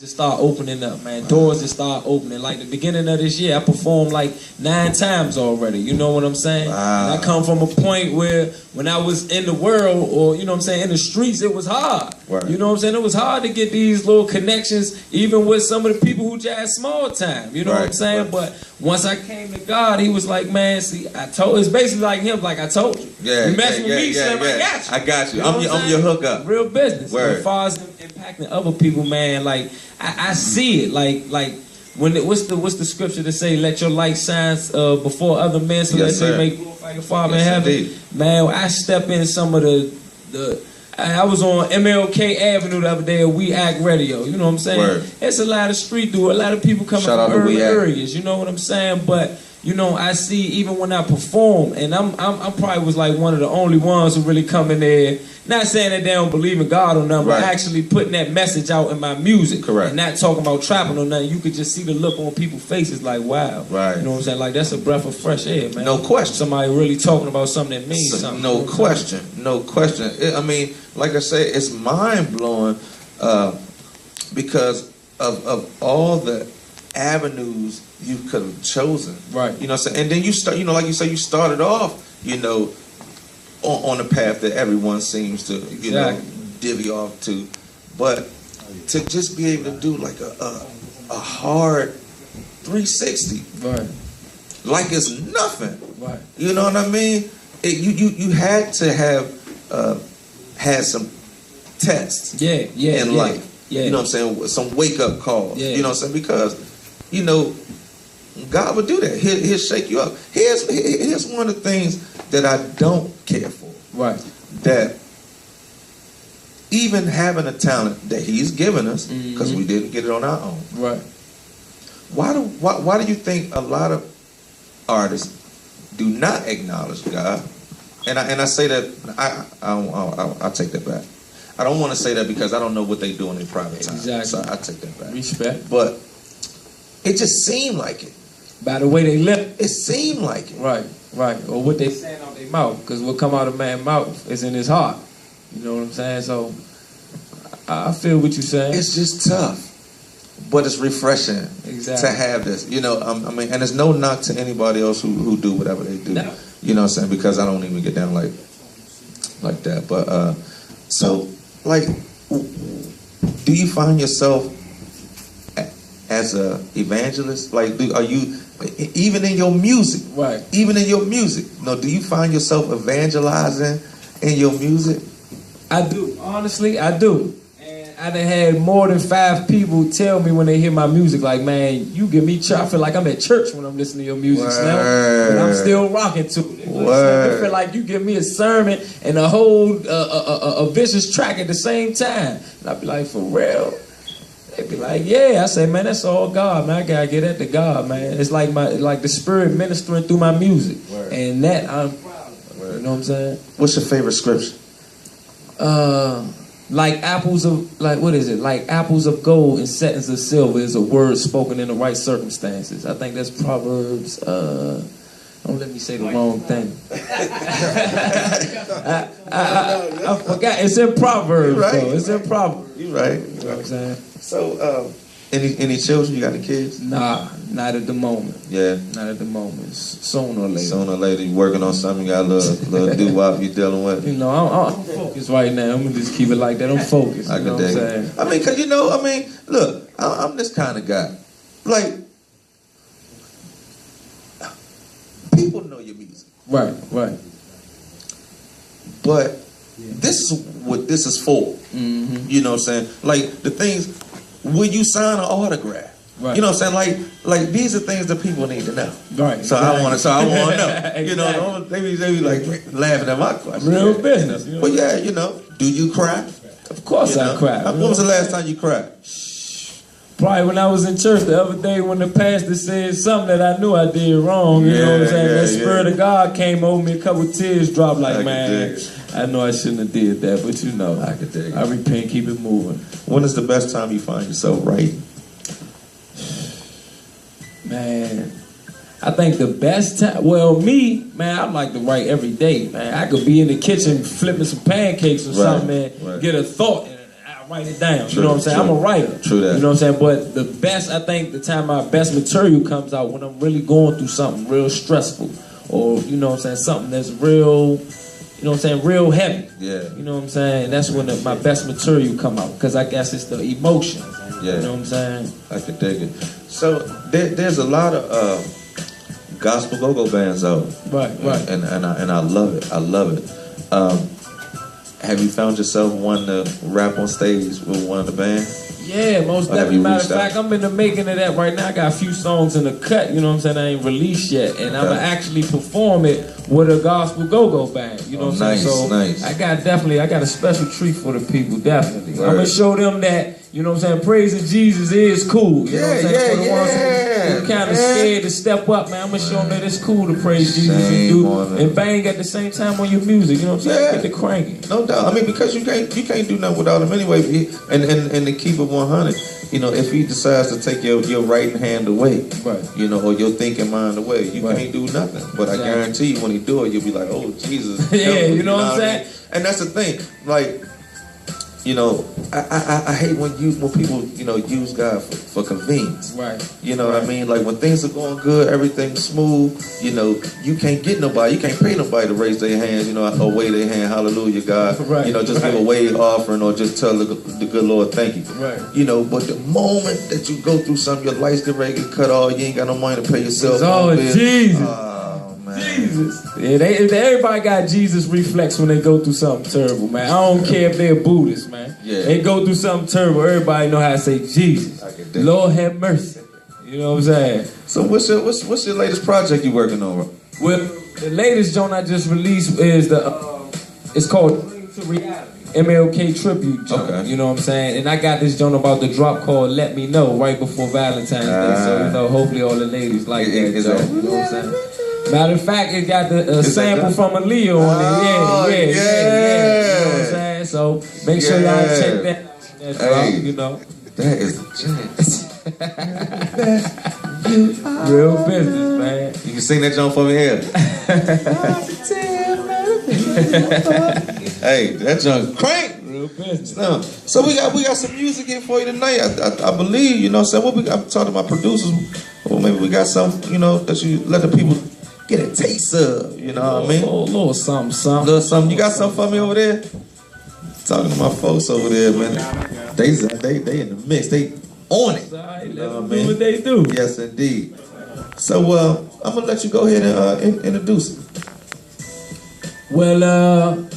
Just start opening up, man. Doors just start opening. Like the beginning of this year, I performed like 9 times already. You know what I'm saying? Wow. And I come from a point where when I was in the world, or you know what I'm saying, in the streets, it was hard. Right. You know what I'm saying? It was hard to get these little connections, even with some of the people who jazz small time. You know what I'm saying? Right. But once I came to God, He was like, man, see, it's basically like Him, like I told you. Yeah, you mess with me, Slim, I got you. I got you. You know I'm your hookup. Real business. Word. As far as impacting other people, man, like I see it. Like when what's the scripture to say, let your light shine before other men so that they may glorify your Father in heaven. Indeed. Man, I step in some of I was on MLK Avenue the other day at We Act Radio. You know what I'm saying? Word. It's a lot of street dude, a lot of people coming from urban areas. You know what I'm saying? But you know, I see even when I perform, and I'm probably was like one of the only ones who really come in there. Not saying that they don't believe in God or nothing, but actually putting that message out in my music. Correct. And not talking about trapping or nothing. You could just see the look on people's faces like, wow. Right. You know what I'm saying? Like, that's a breath of fresh air, man. No question. Somebody really talking about something that means something. No question. No question. I mean, like I say, it's mind-blowing because of all the avenues you could have chosen. Right. You know what I'm saying? And then you start, you know, like you say, you started off, you know, on a path that everyone seems to, you know, divvy off to. But to just be able to do like a hard 360. Right. Like it's nothing. Right. You know what I mean? You had to have had some tests in life. Yeah. You know what I'm saying? Some wake-up calls. Yeah. You know what I'm saying? Because, you know, God would do that. He'll shake you up. Here's one of the things that I don't care for. Right. That even having a talent that He's given us, because we didn't get it on our own. Right. Why do you think a lot of artists do not acknowledge God? And I say that I take that back. I don't want to say that because I don't know what they do in their private time. Exactly. So I take that back. Respect. But it just seemed like it. By the way they live. It seemed like it. Right. Right. Or what they saying out their mouth. Because what come out of man's mouth is in his heart. You know what I'm saying? So I feel what you're saying. It's just tough. But it's refreshing to have this. You know, I mean, and there's no knock to anybody else who do whatever they do. No. You know what I'm saying? Because I don't even get down like that. But so like, do you find yourself as a evangelist? Like, are you even in your music? Right. Even in your music. No, do you find yourself evangelizing in your music? I do. Honestly, I do. And I done had more than 5 people tell me when they hear my music, like, man, you give me I feel like I'm at church when I'm listening to your music now. And I'm still rocking to it. I feel like you give me a sermon and a whole a vicious track at the same time. And I be like, for real? They be like, yeah. I say, man, that's all God, man. I gotta get that to God, man. It's like the Spirit ministering through my music. Word. And that I'm proud of. You know what I'm saying? What's your favorite scripture? Like apples of, like, what is it? Like apples of gold and settings of silver is a word spoken in the right circumstances. I think that's Proverbs, don't let me say the wrong thing. I forgot. It's in Proverbs, though. It's in Proverbs. You're right. You know what I'm saying? So, any children? You got any kids? Nah, not at the moment. Yeah. Not at the moment. Sooner or later. Sooner or later, you working on something, you got a little doo-wop you're dealing with. You know, I'm focused right now. I'm going to just keep it like that. I'm focused. I you know what I'm saying? I mean, because, you know, I mean, look, I'm this kind of guy. Like, people know your music. Right, right. But this is what this is for. You know what I'm saying? Like, the things, will you sign an autograph? Right. You know what I'm saying? Like these are things that people need to know. Right. So I want to know. You know, they be like laughing at my question. Real business. You know? But yeah, you know, do you cry? Of course I cry. When was the last time you cried? Probably when I was in church the other day when the pastor said something that I knew I did wrong. You know what I'm saying? That Spirit of God came over me, a couple of tears dropped like, man, I know I shouldn't have did that, but you know, I repent, keep it moving. When is the best time you find yourself writing? Man, I think the best time, well, me, man, I like to write every day, man. I could be in the kitchen flipping some pancakes or something, man, get a thought, and I write it down. You know what I'm saying? I'm a writer. True that. You know what I'm saying? But the best, I think, the time my best material comes out when I'm really going through something real stressful, or you know what I'm saying, something that's real, you know what I'm saying, real heavy. Yeah. You know what I'm saying? That's when my best material come out, because I guess it's the emotion. Yeah. You know what I'm saying? I could dig it. So there's a lot of gospel go-go bands out. Right. And I love it. I love it. Have you found yourself wanting to rap on stage with one of the bands? Yeah, most definitely. Matter of fact, I'm in the making of that right now. I got a few songs in the cut, you know what I'm saying, I ain't released yet. And I'm going to actually perform it with a gospel go-go band. You know what I'm saying? So nice. I got a special treat for the people, definitely. Right. I'm going to show them that, you know what I'm saying, praising Jesus is cool. You know what I'm saying? For the ones who kind of scared to step up, man, I'm going to show them that it's cool to praise Jesus and bang at the same time on your music, you know what I'm saying? Get the cranking. No doubt. I mean, because you can't do nothing without him anyway. And to keep it 100, you know, if he decides to take your writing hand away, right, you know, or your thinking mind away, you can't do nothing. But I guarantee you, when he do it, you'll be like, oh, Jesus. Yeah, you know what I'm saying? And that's the thing. Like, you know, I hate when people, you know, use God for convenience. Right. You know what I mean? Like when things are going good, everything's smooth, you know, you can't get nobody, you can't pay nobody to raise their hands, you know, or wave their hand, hallelujah, God. Right. You know, just give a wave offering or just tell the good Lord thank you. Right. You know, but the moment that you go through something, your lights get ready to get cut off, you ain't got no money to pay yourself. It's all Jesus. Man. Jesus. Yeah, everybody got Jesus reflex when they go through something terrible, man. I don't care if they're Buddhist, man. Yeah. They go through something terrible, everybody know how to say Jesus. Lord have mercy. You know what I'm saying? So what's your latest project you working on, bro? Well, the latest joint I just released is it's called Dream to Reality. MLK tribute joint. Okay. You know what I'm saying? And I got this joint about to drop called Let Me Know right before Valentine's Day. So you know, hopefully all the ladies like that joint. You know what I'm saying? Matter of fact, it got the sample from Aaliyah on it. Yeah. You know what I'm saying? So make sure y'all check that out. You know. That is the jam. Real business, man. You can sing that joint for me here. Hey, that joint crank. Real business. No. So we got some music here for you tonight. I believe, you know what I'm saying? I'm talking to my producers. Well, maybe we got some, you know, that you let the people get a taste of, you know what I mean? A little something. Little something. You got something for me over there? Talking to my folks over there, man. They in the mix. They on it. You know what I mean? What they do. Yes, indeed. So I'm gonna let you go ahead and introduce it. Well,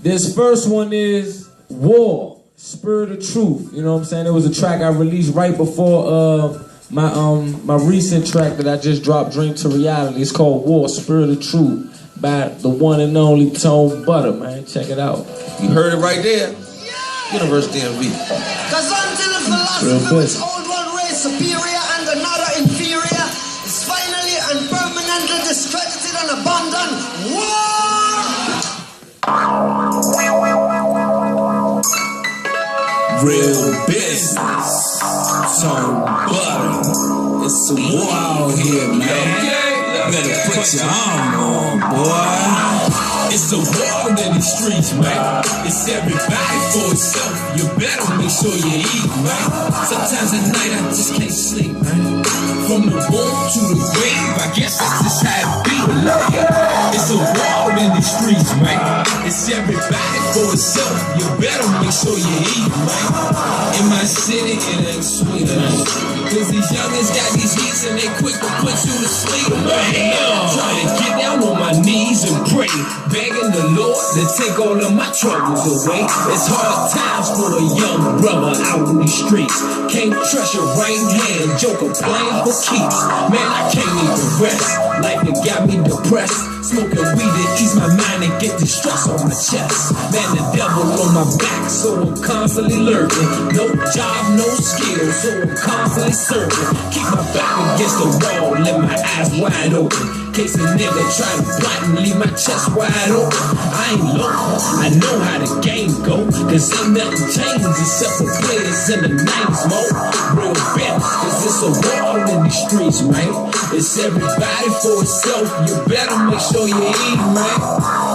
this first one is War, Spirit of Truth. You know what I'm saying? It was a track I released right before my recent track that I just dropped, Dream to Reality. It's called War, Spirit of Truth by the one and only ToneBuTTa, man. Check it out. You heard it right there. University DMV. Because until the philosophy which old one race superior and another inferior is finally and permanently discredited and abandoned, war! Real business. ToneBuTTa. It's a war out here, man. Better put your arm on, boy. It's a war in the streets, man. It's everybody for itself. You better make sure you eat, man. Sometimes at night I just can't sleep, man. From the womb to the grave, I guess that's just how it be. It's a war in the streets, man. It's everybody for itself. You better make sure you eat, man. In my city, it ain't sweet, man. Cause these youngins got these heats and they quick to put you to sleep, man. Trying to get down on my knees and pray, begging the Lord to take all of my troubles away. It's hard times for a young brother out in the streets. Can't trust your right hand, joker playing for keeps. Man, I can't even rest. Life that got me depressed. Smoking weed to ease my mind and get the stress on my chest. Man, the devil on my back, so I'm constantly lurking. No job, no skill, so I'm constantly searching. Keep my back against the wall, let my eyes wide open. Case a nigga try to plot and leave my chest wide open. I ain't local, I know how the game go. Cause ain't nothing changed except for players and the names, mo. Real business, cause it's a war in the streets, man. It's everybody for itself. You better make sure you eat, man.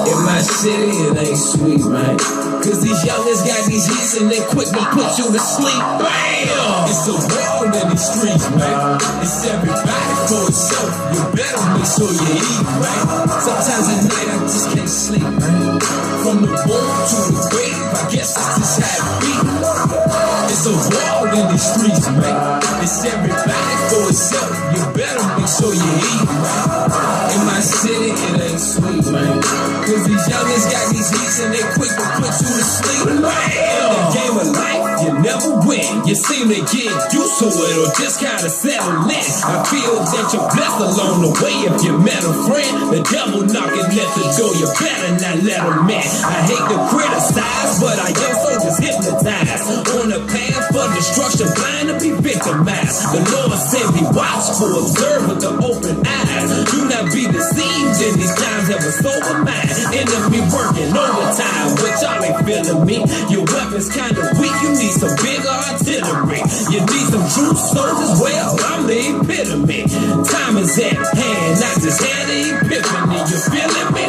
In my city, it ain't sweet, man. Cause these youngins got these hits and they quick to put you to sleep. Bam! It's a world in these streets, man. It's everybody for itself. You better make sure you eat, man. Sometimes at night I just can't sleep, man. From the womb to the grave, I guess that's just how it be. It's a world in these streets, man. It's everybody for itself. You better make sure you eat, man. In my city, it ain't sweet, man. Cause these youngins got these hits and they quick to put you to sleep, man. In the game of life, you never win. You seem to get used to it or just kinda settle in. I feel that you're blessed along the way. If you met a friend, the devil knocking at the door, you better not let him in. I hate to criticize, but I am so just hypnotized. On the path for destruction, blind to be victimized. The Lord said be watchful, observe with the open eyes. Do not be deceived in these times of a sober mind. Enemy working overtime, but y'all ain't feeling me. Your weapon's kinda weak, you need some bigger artillery. You need some true soldiers, well, I'm the epitome. Time is at hand, I just had an epiphany. You feeling me?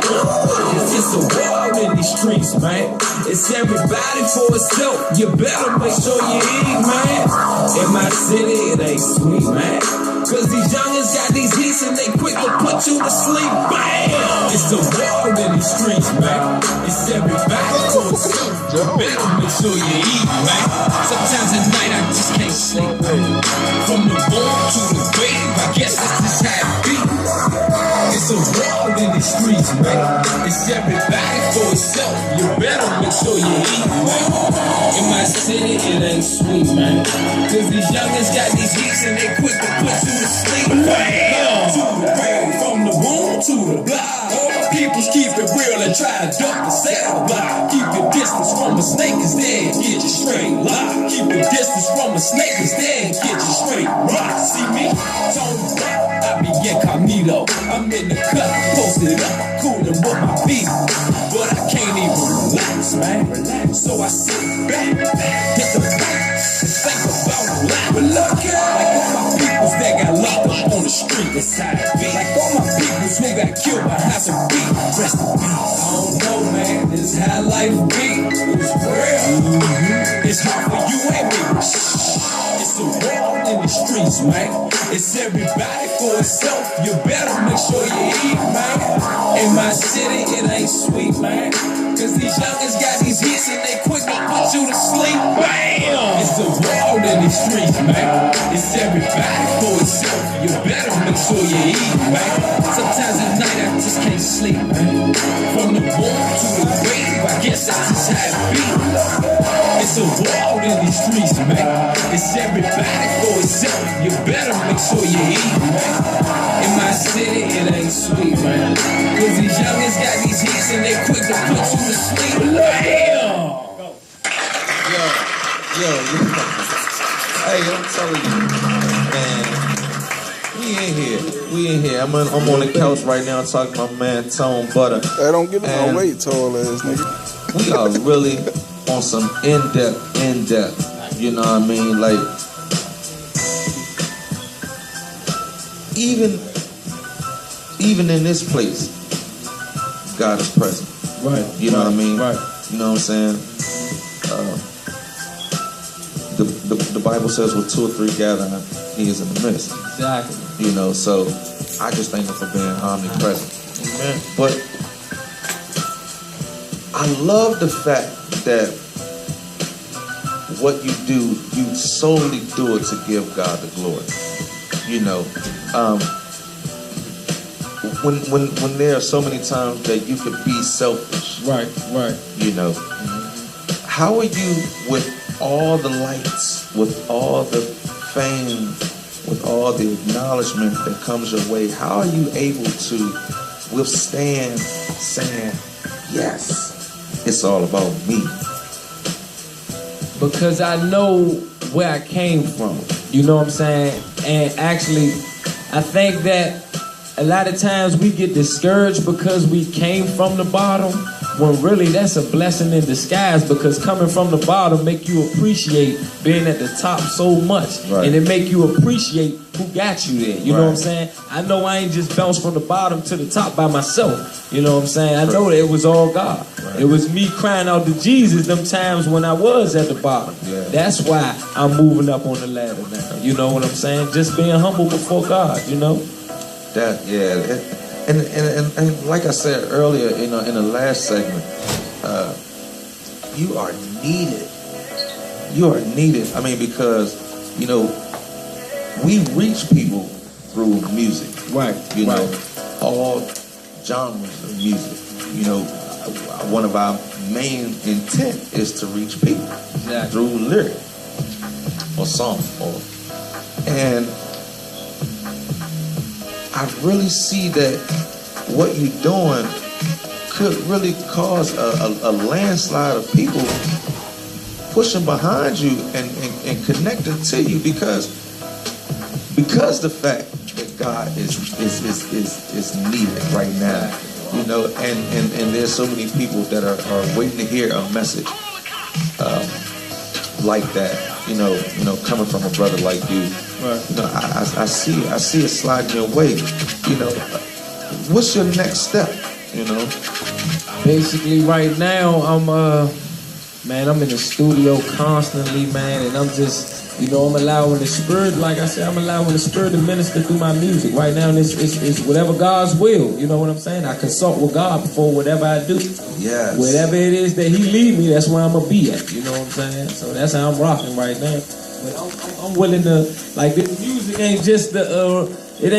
It's just a war in these streets, man. It's everybody for itself. You better make sure you eat, man. In my city, it ain't sweet, man. Cause these youngins got these hits and they quick to put you to sleep. Bam! It's a war in these streets, man. It's everybody for itself. You better make sure you eat, man. Sometimes at night I just can't sleep, man. From the womb to the grave, I guess that's just how it be. It's a war in these streets, man. It's everybody for itself. You better make sure you eat, man. In my city, it ain't sweet, man. Cause these youngins got these hits and they quick to put you to sleep. Bam! To the grave, from the womb to the block. All my peoples keep it real and try to duck the cell block. Keep your distance from a snake, cause they get you straight locked. Keep your distance from a snake, cause they get you straight rock. See me? ToneBuTTa. I be incognito. I'm in the cut, posted up, coolin' with my people. But I can't even relax, man. So I sit back, hit the back, and think about life. But look at like all my peoples that got locked up on the street, that's how it be. Like all my peoples who got killed by house and beat. Rest in peace. I don't know, man. This is how life be. It's real. It's hard for you and me. It's the world in the streets, man. It's everybody for itself. You better make sure you eat, man. In my city, it ain't sweet, man. Cause these youngins got these hits and they quick to put you to sleep. Bam! It's the world in these streets, man. It's everybody for itself. You better make sure you eat, man. Sometimes at night I just can't sleep, man. From the womb to the grave, I guess that's just how it be. It's a world in these streets, man. It's everybody for itself. You better make sure you eat, man. In my city, it ain't sweet, man. Cause these youngins got these hits and they quick to put you to sleep. Bam! Yo. Hey, I'm telling you, man. We in here. I'm on the couch right now talking to my man ToneBuTTa. Hey, don't give me no weight, tall ass nigga. We are really on some in-depth. You know what I mean? Like, even in this place, God is present. Right. You know what I mean? Right. You know what I'm saying? The Bible says with 2 or 3 gather, he is in the midst. Exactly. You know, so I just thank him for being omnipresent. Amen. But I love the fact that what you do, you solely do it to give God the glory. You know, when there are so many times that you could be selfish. Right. You know, how are you with all the lights, with all the fame, with all the acknowledgement that comes your way? How are you able to withstand saying, yes, it's all about me? Because I know where I came from. You know what I'm saying? And actually, I think that a lot of times we get discouraged because we came from the bottom. when really that's a blessing in disguise, because coming from the bottom make you appreciate being at the top so much. Right. And it make you appreciate who got you there. You know what I'm saying? I know I ain't just bounced from the bottom to the top by myself. You know what I'm saying? I know that it was all God. It was me crying out to Jesus them times when I was at the bottom. That's why I'm moving up on the ladder now. You know what I'm saying? Just being humble before God, you know? That, and like I said earlier, you know, in the last segment, you are needed. You are needed. I mean, because, you know, we reach people through music. Right. You know, all genres of music. You know, one of our main intent is to reach people through lyric or song. And I really see that what you're doing could really cause a landslide of people pushing behind you and connecting to you because the fact that God is needed right now, you know, and there's so many people that are waiting to hear a message like that, you know, coming from a brother like you. Right. You know, I see it sliding your way. You know, what's your next step? You know, basically right now I'm in the studio constantly, man, and I'm just, you know, I'm allowing the Spirit, like I said, I'm allowing the Spirit to minister through my music. Right now it's whatever God's will, you know what I'm saying? I consult with God before whatever I do. Yes. Whatever it is that He lead me, that's where I'm gonna be at, you know what I'm saying? So that's how I'm rocking right now. But I'm willing to, like, this music ain't just it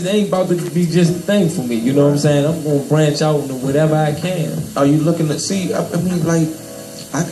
ain't about to be just a thing for me, you know what I'm saying? I'm gonna branch out into whatever I can. Are you looking to see, I mean, like, I